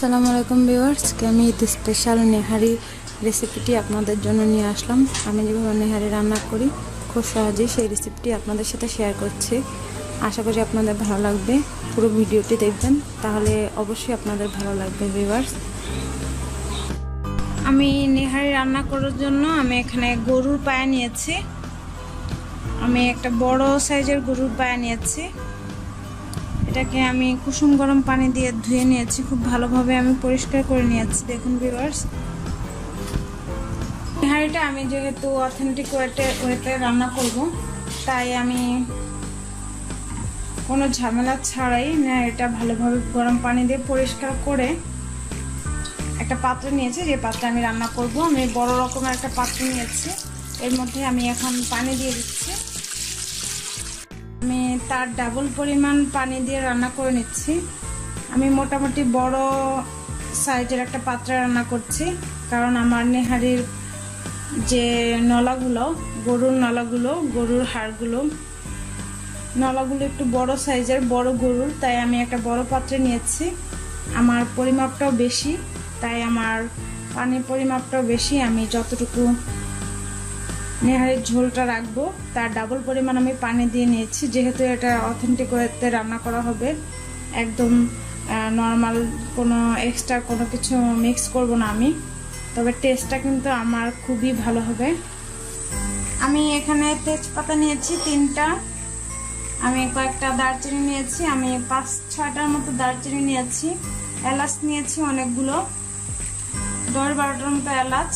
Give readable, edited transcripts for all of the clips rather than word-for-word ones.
আসসালামু আলাইকুম ভিউয়ার্স, আমি ঈদ স্পেশাল নেহারি রেসিপিটি আপনাদের জন্য নিয়ে আসলাম। আমি যেভাবে নেহারি রান্না করি খুব সহজেই সেই রেসিপিটি আপনাদের সাথে শেয়ার করছি। আশা করি আপনাদের ভালো লাগবে। পুরো ভিডিওটি দেখবেন, তাহলে অবশ্যই আপনাদের ভালো লাগবে ভিউয়ার্স। আমি নেহারি রান্না করার জন্য আমি এখানে গরুর পায়া নিয়েছি। আমি একটা বড় সাইজের গরুর পায়া নিয়েছি। এটাকে আমি কুসুম গরম পানি দিয়ে ধুয়ে নিয়েছি, খুব ভালোভাবে আমি পরিষ্কার করে নিয়েছি। দেখুন ভিউয়ার্স, নেহারিটা আমি যেহেতু অথেন্টিক ওয়েতে রান্না করব, তাই আমি কোনো ঝামেলা ছাড়াই নেহারিটা ভালোভাবে গরম পানি দিয়ে পরিষ্কার করে একটা পাত্র নিয়েছি। যে পাত্রে আমি রান্না করব, আমি বড় রকমের একটা পাত্র নিয়েছি। এর মধ্যে আমি এখন পানি দিয়ে দিচ্ছি। আমি তার ডাবল পরিমাণ পানি দিয়ে রান্না করে নিচ্ছি। আমি মোটামুটি বড় সাইজের একটা পাত্রে রান্না করছি, কারণ আমার নেহারির যে নলাগুলো, গরুর হাড়গুলো, নলাগুলো একটু বড় সাইজের, বড় গরুর, তাই আমি একটা বড় পাত্রে নিয়েছি। আমার পরিমাপটাও বেশি, তাই আমার পানির পরিমাপটাও বেশি। আমি যতটুকু নেহারির ঝোলটা রাখবো তার ডাবল পরিমাণ আমি পানি দিয়ে নিয়েছি। যেহেতু এটা অথেন্টিক ওয়েতে রান্না করা হবে, একদম নর্মাল, কোনো এক্সট্রা কোনো কিছু মিক্স করব না আমি, তবে টেস্টটা কিন্তু আমার খুবই ভালো হবে। আমি এখানে তেজপাতা নিয়েছি 3টা, আমি কয়েকটা দারচিনি নিয়েছি, আমি 5-6টার মতো দারচিনি নিয়েছি, এলাচ নিয়েছি অনেকগুলো, 10-12টার মতো এলাচ,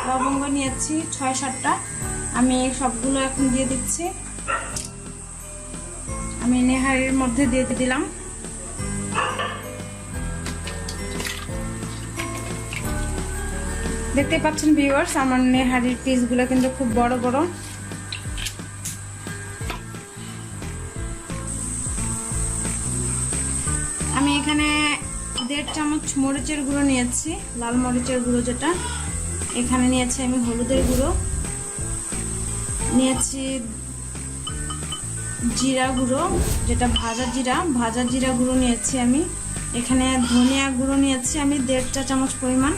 লবঙ্গ নিয়েছি 6-7টা। আমি সবগুলো এখন দিয়ে দিচ্ছি। আমি নেহারির মধ্যে দিয়ে দিলাম। দেখতে পাচ্ছেন ভিউয়ার্স, আমার নেহারির পিসগুলো কিন্তু খুব বড় বড়। আমি এখানে 1.5 চামচ মরিচের গুঁড়ো নিয়েছি, লাল মরিচের গুঁড়ো যেটা। এখানে নিয়েছি আমি হলুদের গুঁড়ো, নিয়েছি জিরা গুঁড়ো, যেটা ভাজা জিরা গুঁড়ো নিয়েছি আমি। এখানে ধনিয়া গুঁড়ো নিয়েছি আমি 1.5 চা চামচ পরিমাণ।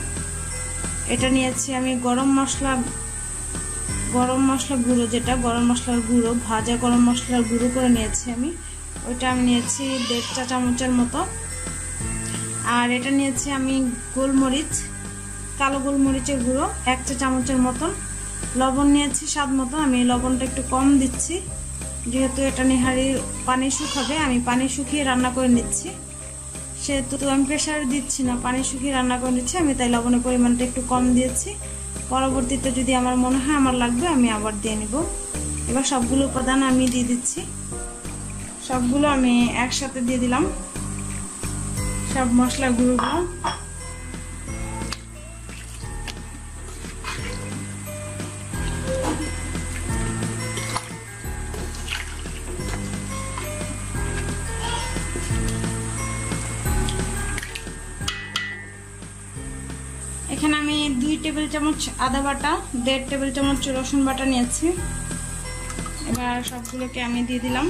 এটা নিয়েছি আমি গরম মশলা গুঁড়ো, যেটা গরম মশলার গুঁড়ো, ভাজা গরম মশলার গুঁড়ো করে নিয়েছি আমি। ওইটা আমি নিয়েছি 1.5 চা চামচের মতো। আর এটা নিয়েছি আমি গোলমরিচ, কালো গোলমরিচের গুঁড়ো 1 চা চামচের মতন। লবণ নিয়েছি স্বাদ মতো। আমি লবণটা একটু কম দিচ্ছি, যেহেতু এটা নেহারির পানি শুকাবে, আমি পানি শুকিয়ে রান্না করে নিচ্ছি। সেহেতু আমি প্রেশারে দিচ্ছি না, পানি শুকিয়ে রান্না করে নিচ্ছি আমি, তাই লবণের পরিমাণটা একটু কম দিয়েছি। পরবর্তীতে যদি আমার মনে হয় আমার লাগবে, আমি আবার দিয়ে নিব। এবার সবগুলো উপাদান আমি দিয়ে দিচ্ছি, সবগুলো আমি একসাথে দিয়ে দিলাম, সব মশলা গুঁড়োগুলো। এখানে আমি 2 টেবিল চামচ আদা বাটা, 1.5 টেবিল চামচ রসুন বাটা নিয়েছি। এবার সবগুলোকে আমি দিয়ে দিলাম।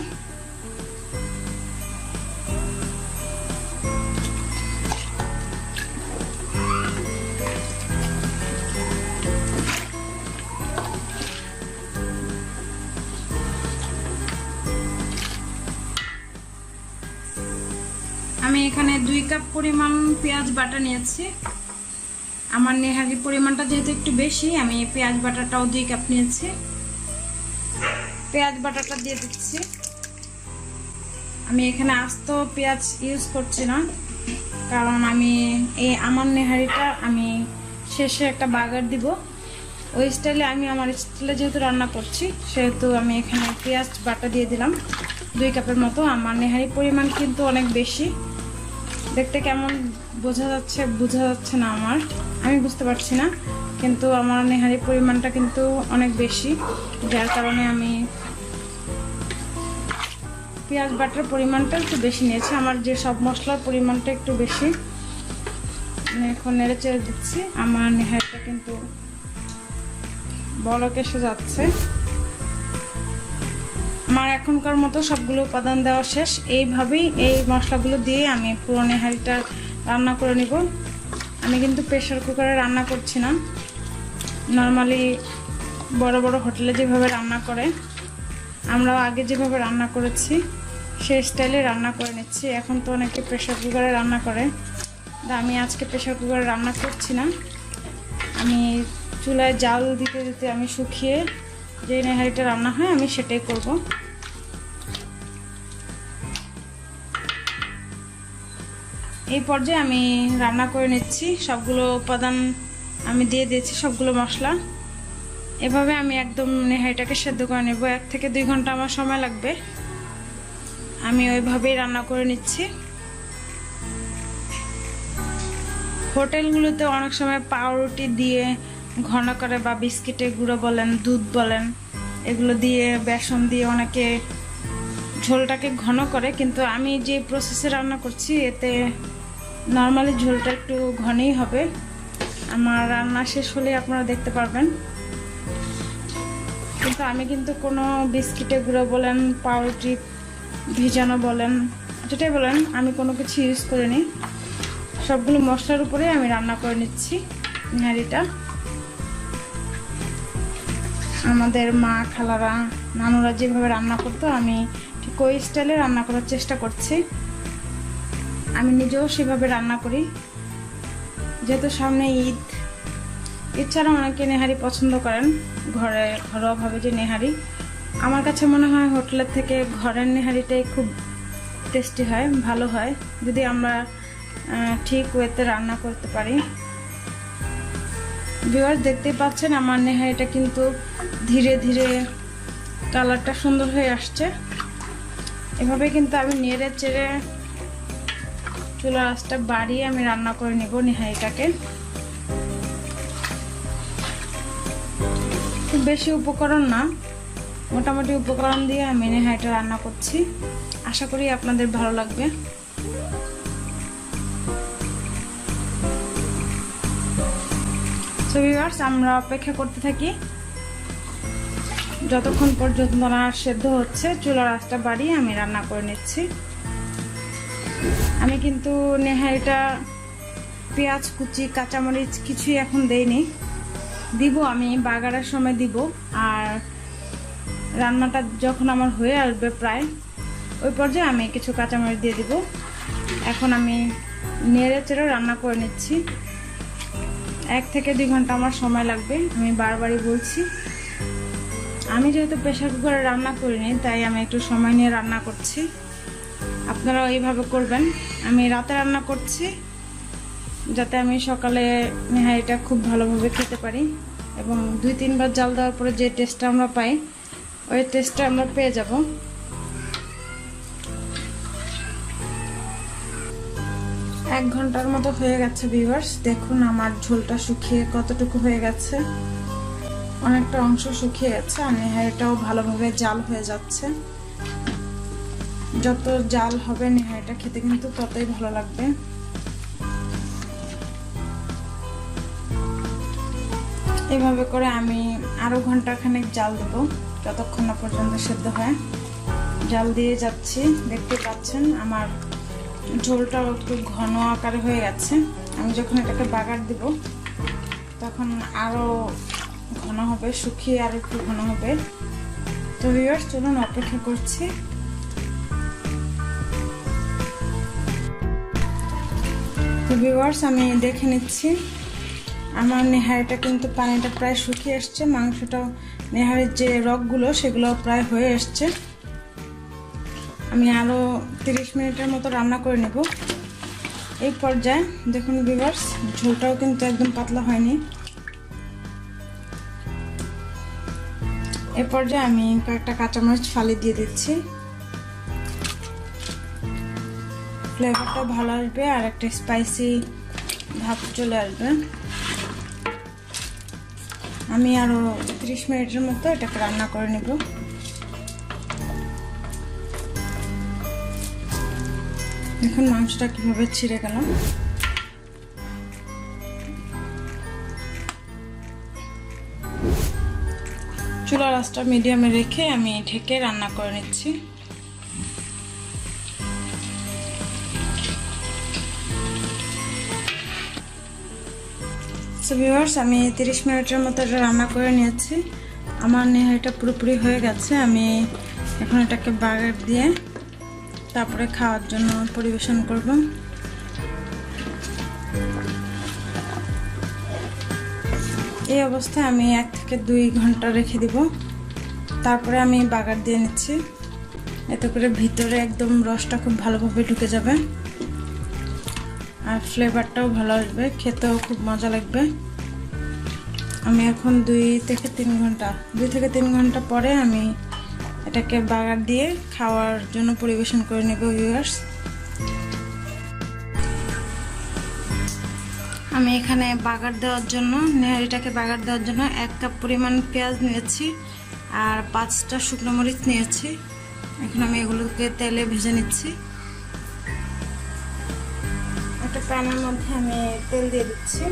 আমি এখানে 2 কাপ পরিমাণ পেঁয়াজ বাটা নিয়েছি। আমার নেহারির পরিমাণটা যেহেতু একটু বেশি, আমি পেঁয়াজ বাটাটাও 2 কাপ নিয়েছি। পেঁয়াজ বাটাটা দিয়ে দিচ্ছি। আমি এখানে আস্ত পেঁয়াজ ইউজ করছি না, কারণ আমি আমার নেহারিটা আমি শেষে একটা বাগার দিব, ওই স্টাইলে আমি আমার স্টাইলে যেহেতু রান্না করছি, সেহেতু আমি এখানে পেঁয়াজ বাটা দিয়ে দিলাম 2 কাপের মতো। আমার নেহারির পরিমাণ কিন্তু অনেক বেশি। দেখতে কেমন বোঝা যাচ্ছে না, আমি বুঝতে পারছি না, কিন্তু আমার নেহারির পরিমাণটা কিন্তু অনেক বেশি, যার কারণে আমি পেঁয়াজ বাটার পরিমাণটা একটু বেশি নিয়েছি। আমার যে সব মশলার পরিমাণটা একটু বেশি। আমি এখন নেড়ে চেড়ে দিচ্ছি। আমার নেহারিটা কিন্তু বলক এসে যাচ্ছে। আমার এখনকার মতো সবগুলো উপাদান দেওয়া শেষ। এইভাবেই এই মশলাগুলো দিয়ে আমি পুরো নেহারিটা রান্না করে নিব। আমি কিন্তু প্রেসার কুকারে রান্না করছি না, নর্মালি বড় বড় হোটেলে যেভাবে রান্না করে, আমরাও আগে যেভাবে রান্না করেছি সেই স্টাইলে রান্না করে নিচ্ছি। এখন তো অনেকে প্রেসার কুকারে রান্না করে, আমি আজকে প্রেসার কুকারে রান্না করছি না। আমি চুলায় জাল দিতে দিতে আমি শুকিয়ে যে নেহারিটা রান্না হয় আমি সেটাই করব। এই পর্যায়ে আমি রান্না করে নিচ্ছি, সবগুলো উপাদান আমি দিয়ে দিয়েছি, সবগুলো মশলা। এভাবে আমি একদম নেহারিটাকে সেদ্ধ করে নেব, 1 থেকে 2 ঘন্টা আমার সময় লাগবে। আমি ওইভাবেই রান্না করে নিচ্ছি। হোটেলগুলোতে অনেক সময় পাউরুটি দিয়ে ঘন করে, বা বিস্কিটের গুঁড়ো বলেন, দুধ বলেন, এগুলো দিয়ে বেসন দিয়ে অনেকে ঝোলটাকে ঘন করে, কিন্তু আমি যে প্রসেসে রান্না করছি এতে নর্মালি ঝোলটা একটু ঘনই হবে। আমার রান্না শেষ হলে আপনারা দেখতে পারবেন। কিন্তু আমি কিন্তু কোনো বিস্কিটের গুঁড়ো বলেন, পাউরুটি ভিজানো বলেন, যেটাই বলেন, আমি কোনো কিছু ইউজ করিনি। সবগুলো মশলার উপরে আমি রান্না করে নিচ্ছি নেহারিটা। আমাদের মা, খালারা, নানুরা যেভাবে রান্না করতো আমি ঠিক ওই স্টাইলে রান্না করার চেষ্টা করছি। আমি নিজেও সেভাবে রান্না করি, যেহেতু সামনে ঈদ। এছাড়াও অনেকে নেহারি পছন্দ করেন, ঘরোয়াভাবে যে নেহারি। আমার কাছে মনে হয় হোটেলের থেকে ঘরের নেহারিটাই খুব টেস্টি হয়, ভালো হয়, যদি আমরা ঠিক ওয়েতে রান্না করতে পারি। ভিউয়ার্স, দেখতেই পাচ্ছেন আমার নেহারিটা কিন্তু ধীরে ধীরে কালারটা সুন্দর হয়ে আসছে। এভাবে কিন্তু আমি নেড়ে চেড়ে চুলার আঁচটা বাড়িয়ে আমি রান্না করে নিব নেহারিটাকে। খুব বেশি উপকরণ না, মোটামুটি উপকরণ দিয়ে আমি নেহারিটা রান্না করছি। আশা করি আপনাদের ভালো লাগবে। সো ভিউয়ার্স, আমরা অপেক্ষা করতে থাকি যতক্ষণ পর্যন্ত না সেদ্ধ হচ্ছে। চুলার আঁচটা বাড়িয়ে আমি রান্না করে নিচ্ছি। আমি কিন্তু নেহারিটা পেঁয়াজ কুচি, কাঁচামরিচ কিছুই এখন দেইনি, দিব আমি বাগারের সময় দিব। আর রান্নাটা যখন আমার হয়ে আসবে প্রায়, ওই পর্যায়ে আমি কিছু কাঁচামরিচ দিয়ে দিব। এখন আমি নেড়ে চেড়ে রান্না করে নিচ্ছি। 1 থেকে 2 ঘন্টা আমার সময় লাগবে, আমি বারবারই বলছি। আমি যেহেতু প্রেসার কুকারে রান্না করিনি, তাই আমি একটু সময় নিয়ে রান্না করছি। আপনারাও এইভাবে করবেন। আমি রাতে রান্না করছি যাতে আমি সকালে নেহারিটা খুব ভালোভাবে খেতে পারি, এবং 2-3 বার জাল দেওয়ার পরে যে টেস্টটা আমরা পাই, ওই টেস্টটা আমরা পেয়ে যাব। এক ঘন্টার মতো হয়ে গেছে ভিউয়ার্স, দেখুন আমার ঝোলটা শুকিয়ে কতটুকু হয়ে গেছে। অনেকটা অংশ শুকিয়ে গেছে, আর নেহারিটাও ভালোভাবে জাল হয়ে যাচ্ছে। যত জাল হবে নেহারিটা খেতে কিন্তু ততই ভালো লাগবে। এইভাবে করে আমি আরো ঘন্টাখানেক জাল দেব, যতক্ষণ না পর্যন্ত সেদ্ধ হয়। জাল দিয়ে যাচ্ছি, দেখতে পাচ্ছেন আমার ঝোলটাও একটু ঘন আকারে হয়ে গেছে। আমি যখন এটাকে বাগার দিব তখন আরো ঘন হবে, শুকিয়ে আর একটু ঘন হবে। তো ভিউয়ার্স, চলুন অপেক্ষা করছি। তো ভিউয়ার্স, আমি দেখে নিচ্ছি আমার নেহারিটা কিন্তু পানিটা প্রায় শুকিয়ে এসছে, মাংসটাও, নেহারির যে রগগুলো সেগুলো প্রায় হয়ে এসছে। আমি আরো 30 মিনিটের মতো রান্না করে নেব। এই পর্যায়ে দেখুন ভিউয়ার্স, ঝোলটাও কিন্তু একদম পাতলা হয়নি। এই পর্যায়ে আমি কয়েকটা কাঁচামরিচ ফালি দিয়ে দিচ্ছি, ফ্লেভারটা ভালো আসবে আর একটা স্পাইসি ভাব চলে আসবে। আমি আরো 30 মিনিটের মতো এটাকে রান্না করে নেব। দেখুন মাংসটা কিভাবে ছিঁড়ে গেল। চুলার আঁচটা মিডিয়ামে রেখে আমি ঢেকে রান্না করে নিচ্ছি। সো ভিউয়ার্স, আমি 30 মিনিটের মতো এটা রান্না করে নিয়েছি। আমার নেহারিটা পুরোপুরি হয়ে গেছে। আমি এখন এটাকে বাগার দিয়ে তারপরে খাওয়ার জন্য পরিবেশন করব। এই অবস্থায় আমি 1 থেকে 2 ঘন্টা রেখে দিব। তারপরে আমি বাগার দিয়ে নিচ্ছি। এতে করে ভিতরে একদম রসটা খুব ভালোভাবে ঢুকে যাবে আর ফ্লেভারটাও ভালো আসবে, খেতেও খুব মজা লাগবে। আমি এখন 2 থেকে 3 ঘন্টা পরে আমি এটাকে বাগার দিয়ে খাওয়ার জন্য পরিবেশন করে নেব ভিউয়ার্স। আমি এখানে বাগার দেওয়ার জন্য, নেহারিটাকে বাগার দেওয়ার জন্য 1 কাপ পরিমাণ পেঁয়াজ নিয়েছি আর 5টা শুকনো মরিচ নিয়েছি। এখন আমি এগুলোকে তেলে ভেজে নিচ্ছি। একটা প্যানের মধ্যে আমি তেল দিয়ে দিচ্ছি।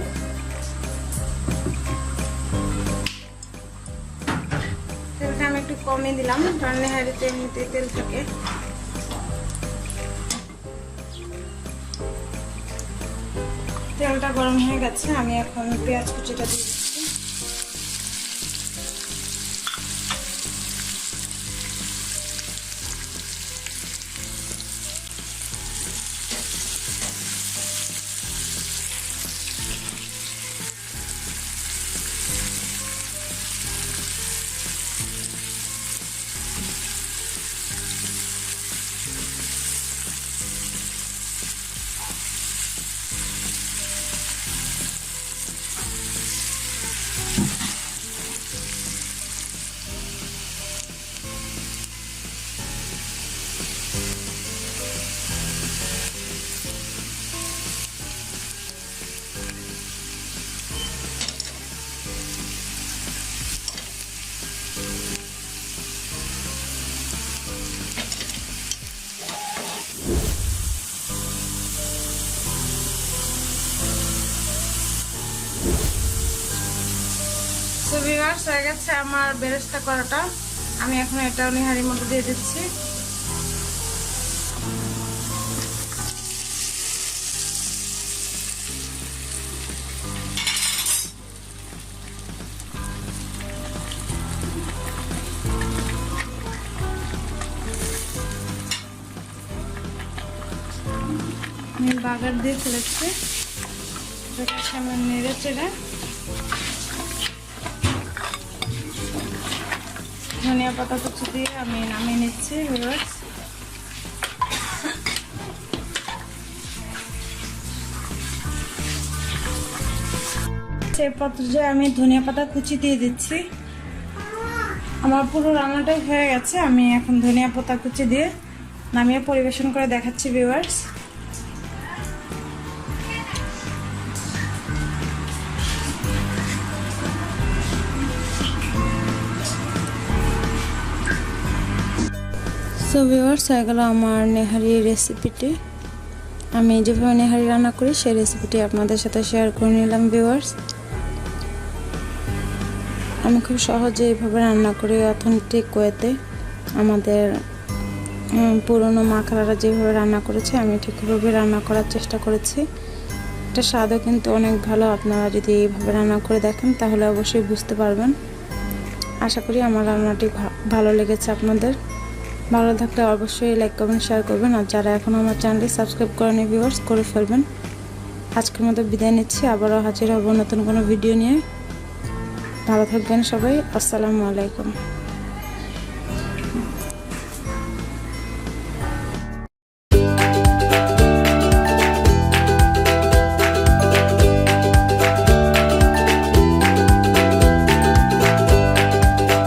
তেলটা আমি একটু কমই দিলাম, কারণ নেহারিতে এমনিতে তেল থাকে। তেলটা গরম হয়ে গেছে, আমি এখন পেঁয়াজ কুচিটা দিয়ে দিচ্ছি। সো ভিউয়ার্স, হয়ে গেছে আমার বেরেস্তা করাটা। আমি এখন এটা নেহারির মধ্যে দিয়ে দিচ্ছি। আমি বাগার দিয়ে ফেলেছি, এটাকে আমি নেড়ে চেড়ে ধনিয়া পাতা কুচি দিয়ে আমি নামিয়ে নিচ্ছি ভিউয়ার্স। সেই পর্যায়ে আমি ধনিয়া পাতা কুচি দিয়ে দিচ্ছি। আমার পুরো রান্নাটাই হয়ে গেছে। আমি এখন ধনিয়া পাতা কুচি দিয়ে নামিয়ে পরিবেশন করে দেখাচ্ছি ভিউয়ার্স। সো ভিউয়ার্স, হয়ে গেল আমার নেহারি রেসিপিটি। আমি যেভাবে নেহারি রান্না করি সেই রেসিপিটি আপনাদের সাথে শেয়ার করে নিলাম ভিউয়ার্স। আমি খুব সহজে এইভাবে রান্না করি অথেন্টিক ওয়েতে। আমাদের পুরনো মা খালারা যেভাবে রান্না করেছে আমি ঠিকভাবে রান্না করার চেষ্টা করেছি। এটা স্বাদও কিন্তু অনেক ভালো। আপনারা যদি এইভাবে রান্না করে দেখেন তাহলে অবশ্যই বুঝতে পারবেন। আশা করি আমার রান্নাটি ভালো লেগেছে আপনাদের। ভালো থাকলে অবশ্যই লাইক কমেন্ট শেয়ার করবেন, আর যারা এখনও আমার চ্যানেলটি সাবস্ক্রাইব করেনি ভিউয়ার্স করে ফেলবেন। আজকের মতো বিদায় নিচ্ছি, আবারও হাজির হব নতুন কোনো ভিডিও নিয়ে। ভালো থাকবেন সবাই। আসসালামু আলাইকুম।